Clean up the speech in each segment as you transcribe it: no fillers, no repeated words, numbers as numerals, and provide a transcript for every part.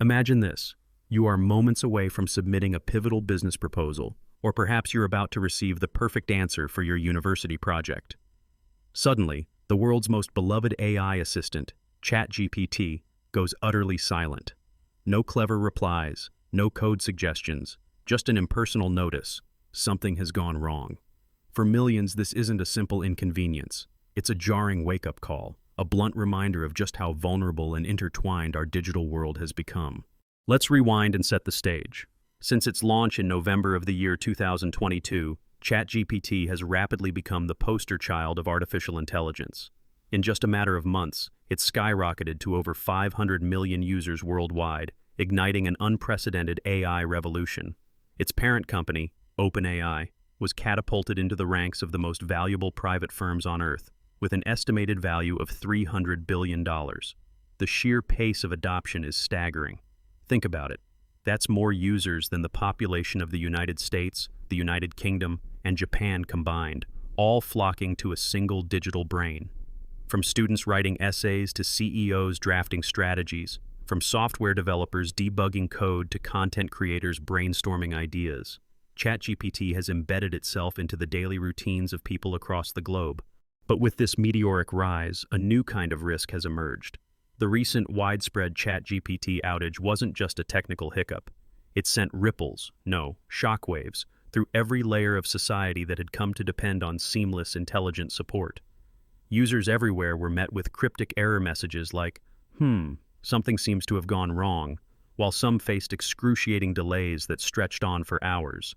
Imagine this. You are moments away from submitting a pivotal business proposal, or perhaps you're about to receive the perfect answer for your university project. Suddenly, the world's most beloved AI assistant, ChatGPT, goes utterly silent. No clever replies, no code suggestions, just an impersonal notice. Something has gone wrong. For millions, this isn't a simple inconvenience. It's a jarring wake-up call, a blunt reminder of just how vulnerable and intertwined our digital world has become. Let's rewind and set the stage. Since its launch in November of the year 2022, ChatGPT has rapidly become the poster child of artificial intelligence. In just a matter of months, it's skyrocketed to over 500 million users worldwide, igniting an unprecedented AI revolution. Its parent company, OpenAI, was catapulted into the ranks of the most valuable private firms on Earth, with an estimated value of $300 billion. The sheer pace of adoption is staggering. Think about it. That's more users than the population of the United States, the United Kingdom, and Japan combined, all flocking to a single digital brain. From students writing essays to CEOs drafting strategies, from software developers debugging code to content creators brainstorming ideas, ChatGPT has embedded itself into the daily routines of people across the globe. But with this meteoric rise, a new kind of risk has emerged. The recent widespread ChatGPT outage wasn't just a technical hiccup. It sent ripples, no, shockwaves, through every layer of society that had come to depend on seamless, intelligent support. Users everywhere were met with cryptic error messages like, something seems to have gone wrong, while some faced excruciating delays that stretched on for hours.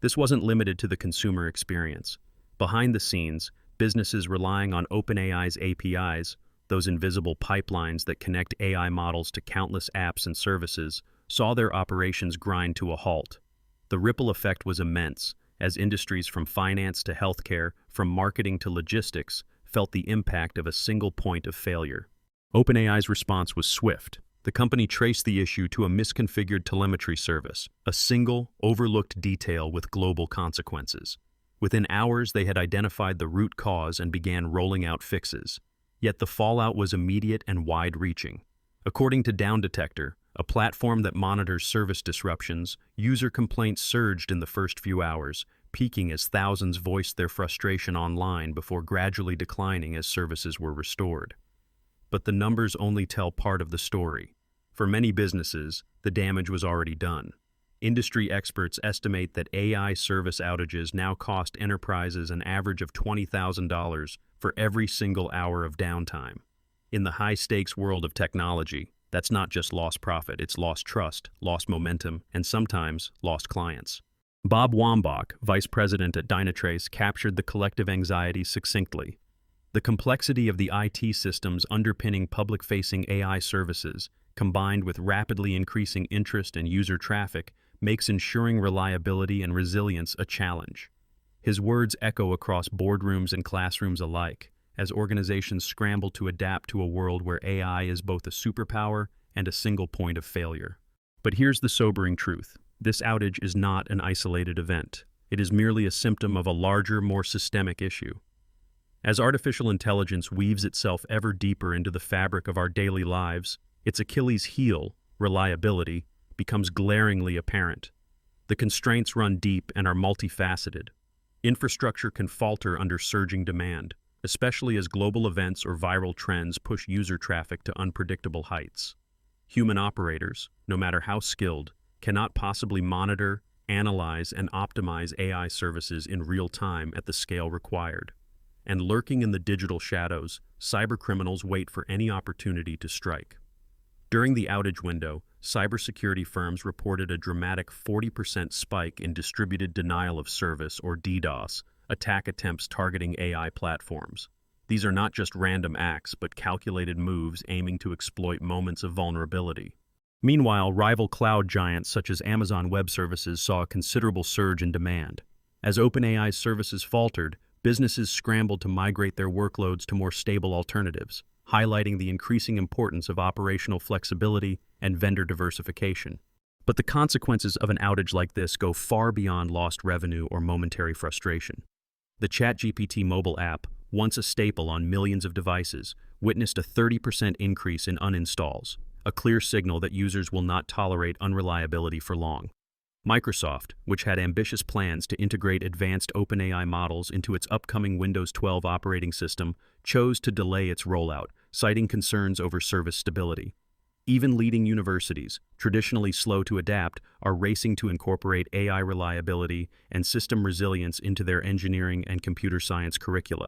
This wasn't limited to the consumer experience. Behind the scenes, businesses relying on OpenAI's APIs, those invisible pipelines that connect AI models to countless apps and services, saw their operations grind to a halt. The ripple effect was immense, as industries from finance to healthcare, from marketing to logistics, felt the impact of a single point of failure. OpenAI's response was swift. The company traced the issue to a misconfigured telemetry service, a single, overlooked detail with global consequences. Within hours, they had identified the root cause and began rolling out fixes. Yet the fallout was immediate and wide-reaching. According to Down Detector, a platform that monitors service disruptions, user complaints surged in the first few hours, peaking as thousands voiced their frustration online before gradually declining as services were restored. But the numbers only tell part of the story. For many businesses, the damage was already done. Industry experts estimate that AI service outages now cost enterprises an average of $20,000 for every single hour of downtime. In the high-stakes world of technology, that's not just lost profit, it's lost trust, lost momentum, and sometimes lost clients. Bob Wambach, vice president at Dynatrace, captured the collective anxiety succinctly. The complexity of the IT systems underpinning public-facing AI services, combined with rapidly increasing interest and user traffic, makes ensuring reliability and resilience a challenge. His words echo across boardrooms and classrooms alike, as organizations scramble to adapt to a world where AI is both a superpower and a single point of failure. But here's the sobering truth. This outage is not an isolated event. It is merely a symptom of a larger, more systemic issue. As artificial intelligence weaves itself ever deeper into the fabric of our daily lives, its Achilles heel, reliability, becomes glaringly apparent. The constraints run deep and are multifaceted. Infrastructure can falter under surging demand, especially as global events or viral trends push user traffic to unpredictable heights. Human operators, no matter how skilled, cannot possibly monitor, analyze, and optimize AI services in real time at the scale required. And lurking in the digital shadows, cybercriminals wait for any opportunity to strike. During the outage window, cybersecurity firms reported a dramatic 40% spike in distributed denial of service, or DDoS, attack attempts targeting AI platforms. These are not just random acts, but calculated moves aiming to exploit moments of vulnerability. Meanwhile, rival cloud giants such as Amazon Web Services saw a considerable surge in demand. As OpenAI's services faltered, businesses scrambled to migrate their workloads to more stable alternatives, highlighting the increasing importance of operational flexibility and vendor diversification. But the consequences of an outage like this go far beyond lost revenue or momentary frustration. The ChatGPT mobile app, once a staple on millions of devices, witnessed a 30% increase in uninstalls, a clear signal that users will not tolerate unreliability for long. Microsoft, which had ambitious plans to integrate advanced OpenAI models into its upcoming Windows 12 operating system, chose to delay its rollout, citing concerns over service stability. Even leading universities, traditionally slow to adapt, are racing to incorporate AI reliability and system resilience into their engineering and computer science curricula.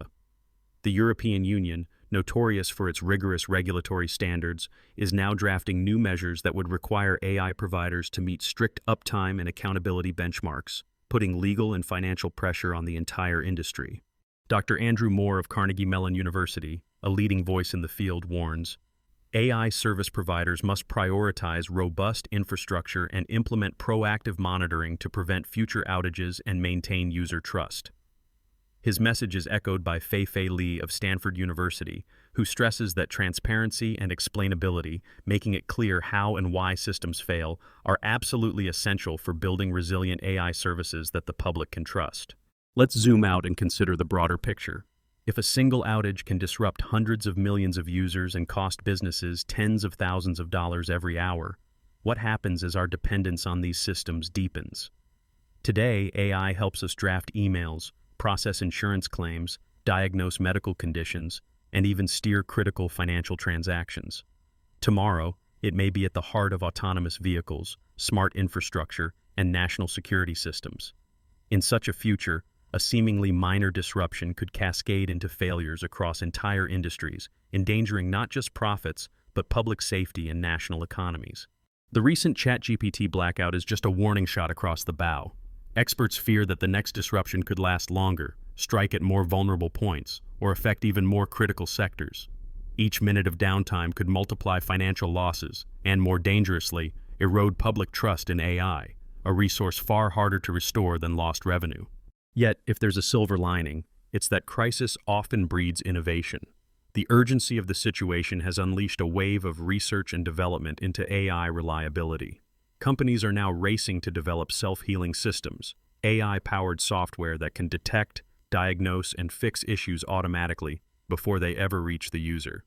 The European Union, notorious for its rigorous regulatory standards, is now drafting new measures that would require AI providers to meet strict uptime and accountability benchmarks, putting legal and financial pressure on the entire industry. Dr. Andrew Moore of Carnegie Mellon University, a leading voice in the field, warns, AI service providers must prioritize robust infrastructure and implement proactive monitoring to prevent future outages and maintain user trust. His message is echoed by Fei Li of Stanford University, who stresses that transparency and explainability, making it clear how and why systems fail, are absolutely essential for building resilient AI services that the public can trust. Let's zoom out and consider the broader picture. If a single outage can disrupt hundreds of millions of users and cost businesses tens of thousands of dollars every hour, what happens as our dependence on these systems deepens? Today, AI helps us draft emails, process insurance claims, diagnose medical conditions, and even steer critical financial transactions. Tomorrow, it may be at the heart of autonomous vehicles, smart infrastructure, and national security systems. In such a future, a seemingly minor disruption could cascade into failures across entire industries, endangering not just profits, but public safety and national economies. The recent ChatGPT blackout is just a warning shot across the bow. Experts fear that the next disruption could last longer, strike at more vulnerable points, or affect even more critical sectors. Each minute of downtime could multiply financial losses and, more dangerously, erode public trust in AI, a resource far harder to restore than lost revenue. Yet, if there's a silver lining, it's that crisis often breeds innovation. The urgency of the situation has unleashed a wave of research and development into AI reliability. Companies are now racing to develop self-healing systems, AI-powered software that can detect, diagnose, and fix issues automatically before they ever reach the user.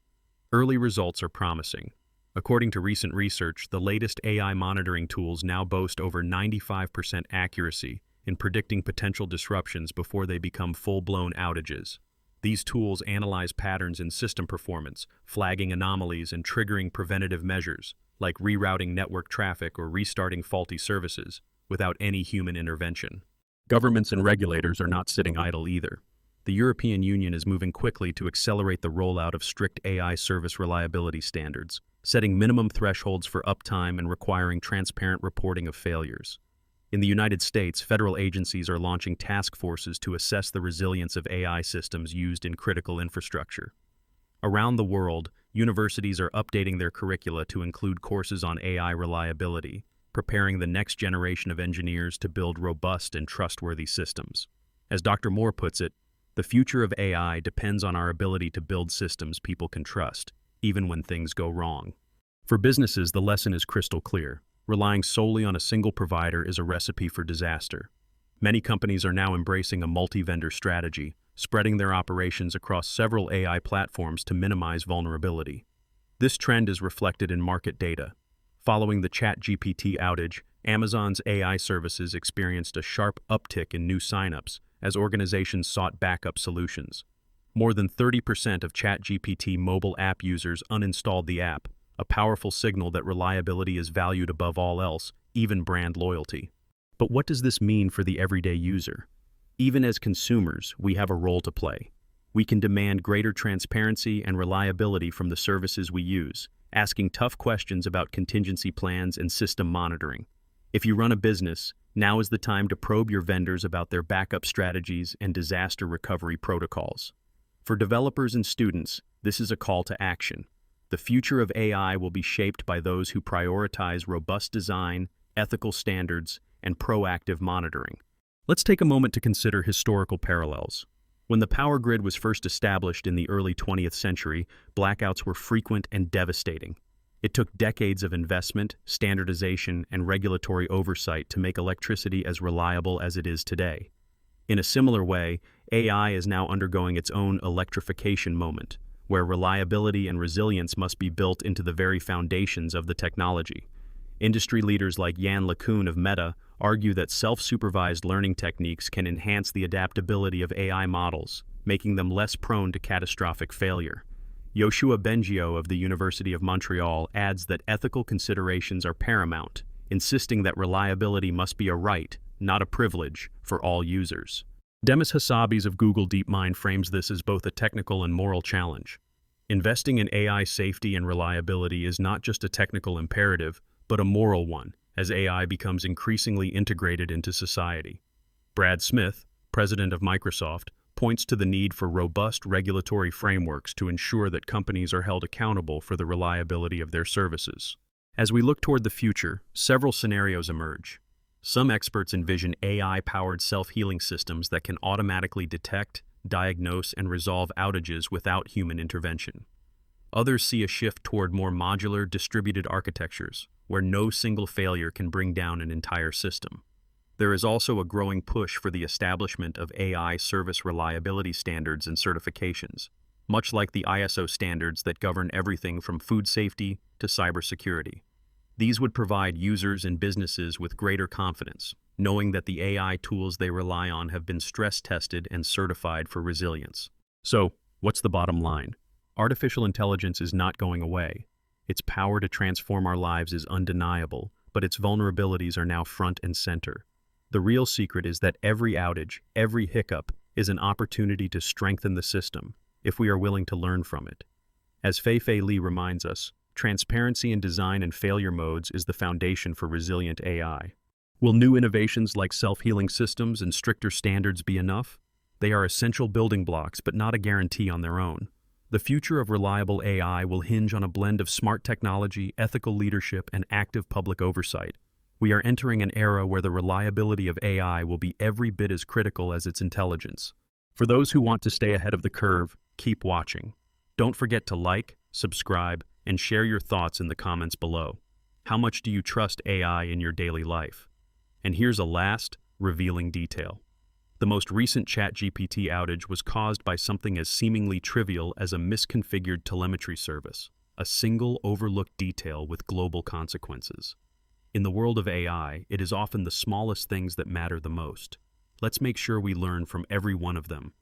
Early results are promising. According to recent research, the latest AI monitoring tools now boast over 95% accuracy in predicting potential disruptions before they become full-blown outages. These tools analyze patterns in system performance, flagging anomalies and triggering preventative measures, like rerouting network traffic or restarting faulty services, without any human intervention. Governments and regulators are not sitting idle either. The European Union is moving quickly to accelerate the rollout of strict AI service reliability standards, setting minimum thresholds for uptime and requiring transparent reporting of failures. In the United States, federal agencies are launching task forces to assess the resilience of AI systems used in critical infrastructure. Around the world, universities are updating their curricula to include courses on AI reliability, preparing the next generation of engineers to build robust and trustworthy systems. As Dr. Moore puts it, the future of AI depends on our ability to build systems people can trust, even when things go wrong. For businesses, the lesson is crystal clear. Relying solely on a single provider is a recipe for disaster. Many companies are now embracing a multi-vendor strategy, spreading their operations across several AI platforms to minimize vulnerability. This trend is reflected in market data. Following the ChatGPT outage, Amazon's AI services experienced a sharp uptick in new signups as organizations sought backup solutions. More than 30% of ChatGPT mobile app users uninstalled the app, a powerful signal that reliability is valued above all else, even brand loyalty. But what does this mean for the everyday user? Even as consumers, we have a role to play. We can demand greater transparency and reliability from the services we use, asking tough questions about contingency plans and system monitoring. If you run a business, now is the time to probe your vendors about their backup strategies and disaster recovery protocols. For developers and students, this is a call to action. The future of AI will be shaped by those who prioritize robust design, ethical standards, and proactive monitoring. Let's take a moment to consider historical parallels. When the power grid was first established in the early 20th century, blackouts were frequent and devastating. It took decades of investment, standardization, and regulatory oversight to make electricity as reliable as it is today. In a similar way, AI is now undergoing its own electrification moment, where reliability and resilience must be built into the very foundations of the technology. Industry leaders like Yann LeCun of Meta argue that self-supervised learning techniques can enhance the adaptability of AI models, making them less prone to catastrophic failure. Yoshua Bengio of the University of Montreal adds that ethical considerations are paramount, insisting that reliability must be a right, not a privilege, for all users. Demis Hassabis of Google DeepMind frames this as both a technical and moral challenge. Investing in AI safety and reliability is not just a technical imperative, but a moral one, as AI becomes increasingly integrated into society. Brad Smith, president of Microsoft, points to the need for robust regulatory frameworks to ensure that companies are held accountable for the reliability of their services. As we look toward the future, several scenarios emerge. Some experts envision AI-powered self-healing systems that can automatically detect, diagnose, and resolve outages without human intervention. Others see a shift toward more modular, distributed architectures, where no single failure can bring down an entire system. There is also a growing push for the establishment of AI service reliability standards and certifications, much like the ISO standards that govern everything from food safety to cybersecurity. These would provide users and businesses with greater confidence, knowing that the AI tools they rely on have been stress-tested and certified for resilience. So, what's the bottom line? Artificial intelligence is not going away. Its power to transform our lives is undeniable, but its vulnerabilities are now front and center. The real secret is that every outage, every hiccup, is an opportunity to strengthen the system, if we are willing to learn from it. As Fei-Fei Li reminds us, transparency in design and failure modes is the foundation for resilient AI. Will new innovations like self-healing systems and stricter standards be enough? They are essential building blocks, but not a guarantee on their own. The future of reliable AI will hinge on a blend of smart technology, ethical leadership, and active public oversight. We are entering an era where the reliability of AI will be every bit as critical as its intelligence. For those who want to stay ahead of the curve, keep watching. Don't forget to like, subscribe, and share your thoughts in the comments below. How much do you trust AI in your daily life? And here's a last, revealing detail. The most recent ChatGPT outage was caused by something as seemingly trivial as a misconfigured telemetry service, a single overlooked detail with global consequences. In the world of AI, it is often the smallest things that matter the most. Let's make sure we learn from every one of them,